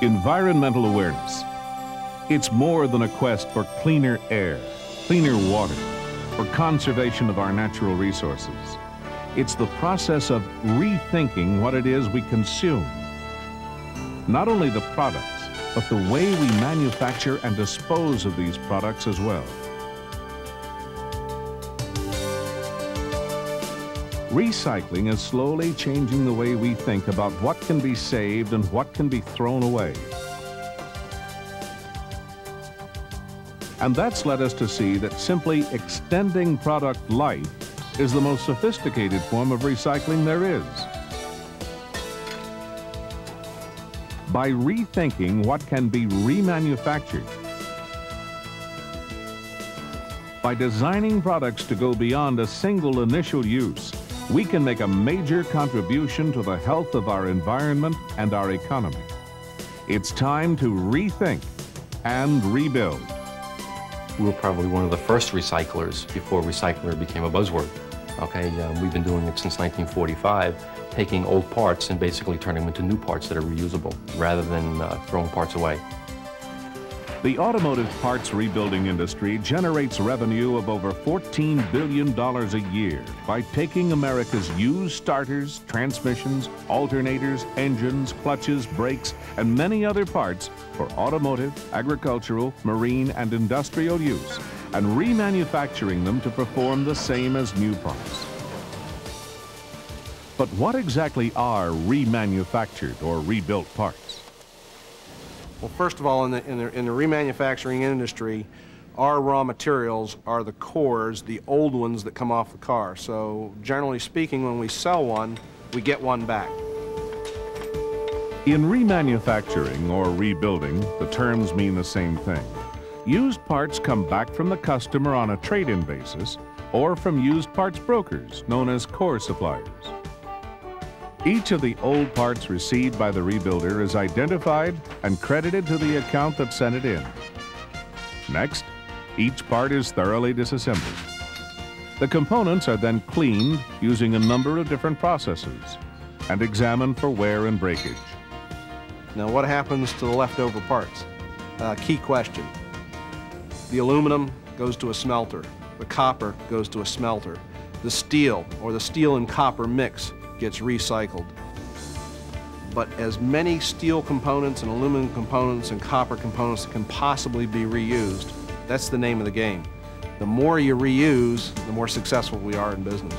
Environmental awareness. It's more than a quest for cleaner air, cleaner water, or conservation of our natural resources. It's the process of rethinking what it is we consume. Not only the products, but the way we manufacture and dispose of these products as well. Recycling is slowly changing the way we think about what can be saved and what can be thrown away. And that's led us to see that simply extending product life is the most sophisticated form of recycling there is. By rethinking what can be remanufactured, by designing products to go beyond a single initial use, we can make a major contribution to the health of our environment and our economy. It's time to rethink and rebuild. We were probably one of the first recyclers before recycler became a buzzword. Okay, we've been doing it since 1945, taking old parts and basically turning them into new parts that are reusable, rather than throwing parts away. The automotive parts rebuilding industry generates revenue of over $14 billion a year by taking America's used starters, transmissions, alternators, engines, clutches, brakes, and many other parts for automotive, agricultural, marine, and industrial use, and remanufacturing them to perform the same as new parts. But what exactly are remanufactured or rebuilt parts? Well, first of all, in the remanufacturing industry, our raw materials are the cores, the old ones that come off the car. So generally speaking, when we sell one, we get one back. In remanufacturing or rebuilding, the terms mean the same thing. Used parts come back from the customer on a trade-in basis or from used parts brokers, known as core suppliers. Each of the old parts received by the rebuilder is identified and credited to the account that sent it in. Next, each part is thoroughly disassembled. The components are then cleaned using a number of different processes and examined for wear and breakage. Now, what happens to the leftover parts? Key question. The aluminum goes to a smelter. The copper goes to a smelter. The steel, or the steel and copper mix, gets recycled. But as many steel components and aluminum components and copper components that can possibly be reused, that's the name of the game. The more you reuse, the more successful we are in business.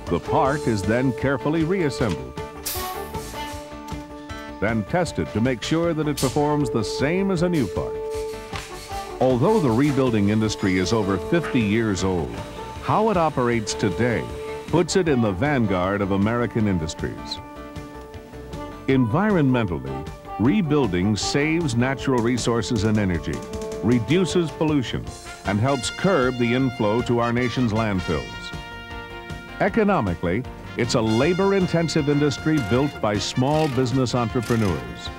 The part is then carefully reassembled, then tested to make sure that it performs the same as a new part. Although the rebuilding industry is over 50 years old, how it operates today puts it in the vanguard of American industries. Environmentally, rebuilding saves natural resources and energy, reduces pollution, and helps curb the inflow to our nation's landfills. Economically, it's a labor-intensive industry built by small business entrepreneurs.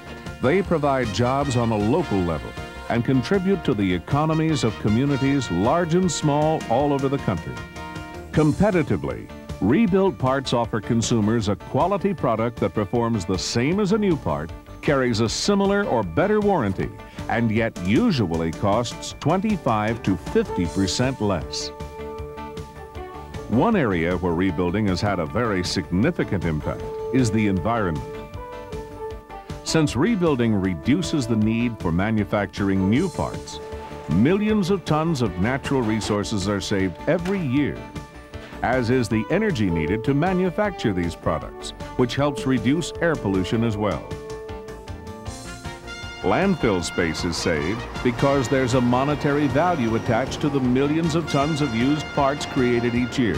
They provide jobs on a local level and contribute to the economies of communities large and small all over the country. Competitively, rebuilt parts offer consumers a quality product that performs the same as a new part, carries a similar or better warranty, and yet usually costs 25 to 50% less. One area where rebuilding has had a very significant impact is the environment. Since rebuilding reduces the need for manufacturing new parts, millions of tons of natural resources are saved every year, as is the energy needed to manufacture these products, which helps reduce air pollution as well. Landfill space is saved because there's a monetary value attached to the millions of tons of used parts created each year.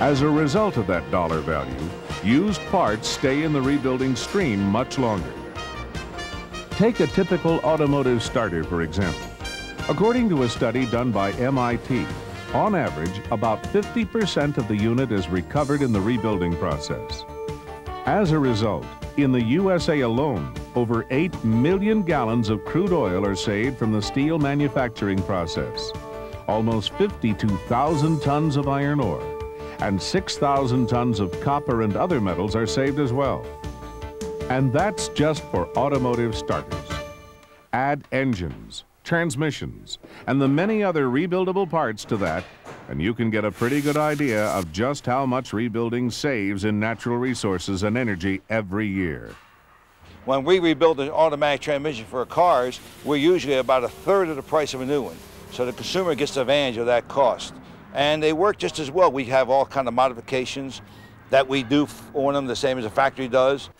As a result of that dollar value, used parts stay in the rebuilding stream much longer. Take a typical automotive starter, for example. According to a study done by MIT, on average, about 50% of the unit is recovered in the rebuilding process. As a result, in the USA alone, over 8 million gallons of crude oil are saved from the steel manufacturing process, almost 52,000 tons of iron ore, and 6,000 tons of copper and other metals are saved as well. And that's just for automotive starters. Add engines, transmissions, and the many other rebuildable parts to that, and you can get a pretty good idea of just how much rebuilding saves in natural resources and energy every year. When we rebuild an automatic transmission for cars, we're usually about 1/3 of the price of a new one. So the consumer gets the advantage of that cost. And they work just as well. We have all kind of modifications that we do on them, the same as a factory does.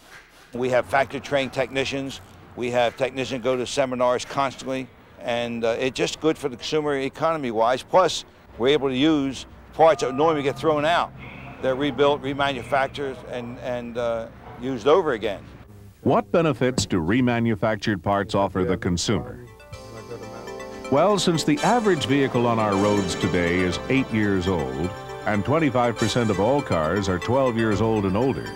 We have factory-trained technicians. We have technicians go to seminars constantly. And it's just good for the consumer economy-wise. Plus, we're able to use parts that normally get thrown out. They're rebuilt, remanufactured, and used over again. What benefits do remanufactured parts offer the consumer? Well, since the average vehicle on our roads today is 8 years old, and 25% of all cars are 12 years old and older,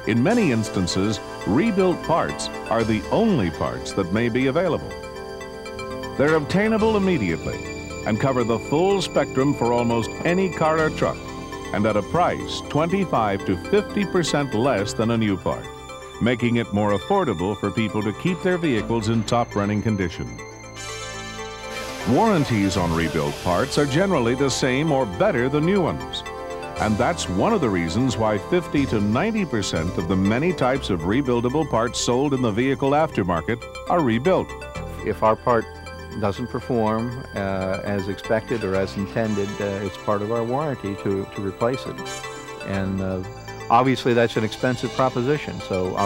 in many instances, rebuilt parts are the only parts that may be available. They're obtainable immediately and cover the full spectrum for almost any car or truck, and at a price 25 to 50% less than a new part, making it more affordable for people to keep their vehicles in top running condition. Warranties on rebuilt parts are generally the same or better than new ones. And that's one of the reasons why 50 to 90% of the many types of rebuildable parts sold in the vehicle aftermarket are rebuilt. If our part doesn't perform as expected or as intended, it's part of our warranty to replace it. And obviously that's an expensive proposition, so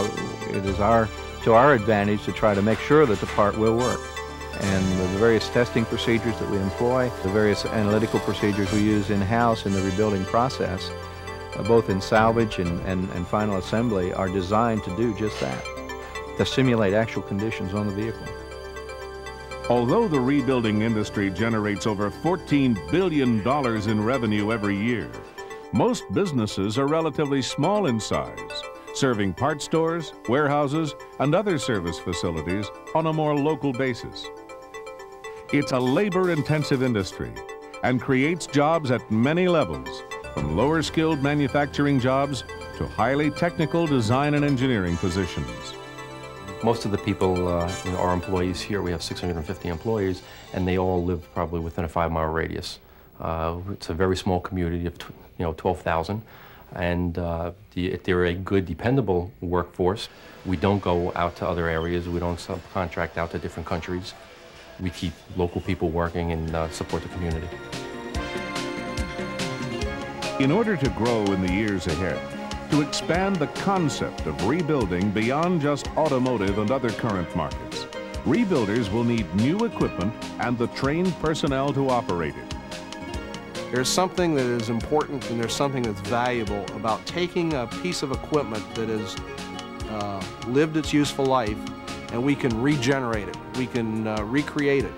it is to our advantage to try to make sure that the part will work. And the various testing procedures that we employ, the various analytical procedures we use in-house in the rebuilding process, both in salvage and final assembly, are designed to do just that, to simulate actual conditions on the vehicle. Although the rebuilding industry generates over $14 billion in revenue every year, most businesses are relatively small in size, serving part stores, warehouses, and other service facilities on a more local basis. It's a labor-intensive industry and creates jobs at many levels, from lower-skilled manufacturing jobs to highly technical design and engineering positions. Most of the people, our employees here, we have 650 employees, and they all live probably within a 5-mile radius. It's a very small community of 12,000, and they're a good, dependable workforce. We don't go out to other areas. We don't subcontract out to different countries. We keep local people working and support the community. In order to grow in the years ahead, to expand the concept of rebuilding beyond just automotive and other current markets, rebuilders will need new equipment and the trained personnel to operate it. There's something that is important and there's something that's valuable about taking a piece of equipment that has lived its useful life, and we can regenerate it, we can recreate it.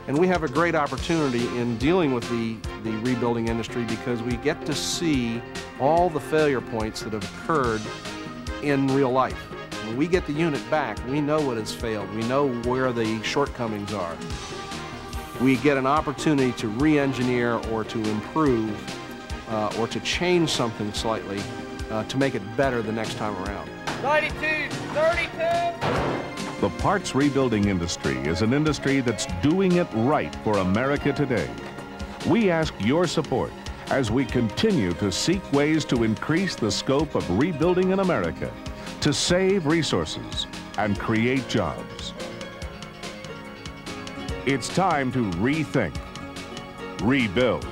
And we have a great opportunity in dealing with the rebuilding industry because we get to see all the failure points that have occurred in real life. When we get the unit back, we know what has failed, we know where the shortcomings are. We get an opportunity to re-engineer or to improve or to change something slightly to make it better the next time around. 92, 32! The parts rebuilding industry is an industry that's doing it right for America today. We ask your support as we continue to seek ways to increase the scope of rebuilding in America, to save resources and create jobs. It's time to rethink, rebuild.